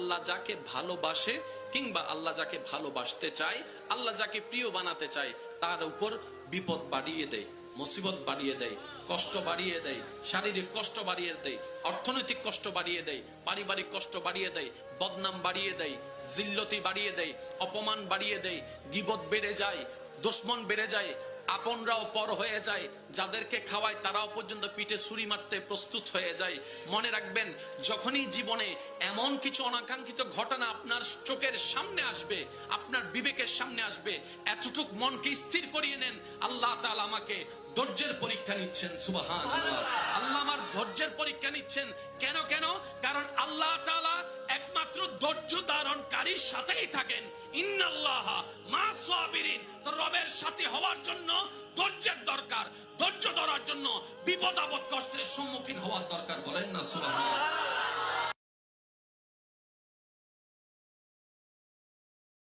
আল্লাহ যাকে ভালোবাসে কিংবা আল্লাহ যাকে ভালোবাসতে চায়, আল্লাহ যাকে প্রিয় বানাতে চায়, তার উপর বিপদ বাড়িয়ে দেয়, মুসিবত বাড়িয়ে দেয়, কষ্ট বাড়িয়ে দেয়, শারীরিক কষ্ট বাড়িয়ে দেয়, অর্থনৈতিক কষ্ট বাড়িয়ে দেয়, পারিবারিক কষ্ট বাড়িয়ে দেয়, বদনাম বাড়িয়ে দেয়, জিল্লতি বাড়িয়ে দেয়, অপমান বাড়িয়ে দেয়, গীবত বেড়ে যায়, দুশমন বেড়ে যায়, আপনরাও পর হয়ে যায়, যাদেরকে খাওয়ায় তারাও পর্যন্ত পিঠে ছুরি মারতে প্রস্তুত হয়ে যায়। মনে রাখবেন, যখনই জীবনে এমন কিছু অনাকাঙ্ক্ষিত ঘটনা আপনার চোখের সামনে আসবে, আপনার বিবেকের সামনে আসবে, এতটুক মনকে স্থির করিয়ে নেন, আল্লাহ তাআলা আমাকে ধৈর্যের পরীক্ষা নিচ্ছেন। সুবহানাল্লাহ, আল্লাহ আমার ধৈর্যের পরীক্ষা নিচ্ছেন। কেন? কারণ আল্লাহ তাআলা একমাত্র ধৈর্য ধারণকারীর সাথেই থাকেন। ইন্নাল্লাহা মা'আস সাবিরিন। তো রবের সাথে হওয়ার জন্য ধৈর্যের দরকার, ধৈর্য ধরার জন্য বিপদ আপদ কষ্টের সম্মুখীন হওয়ার দরকার। বলেন না সুবহানাল্লাহ।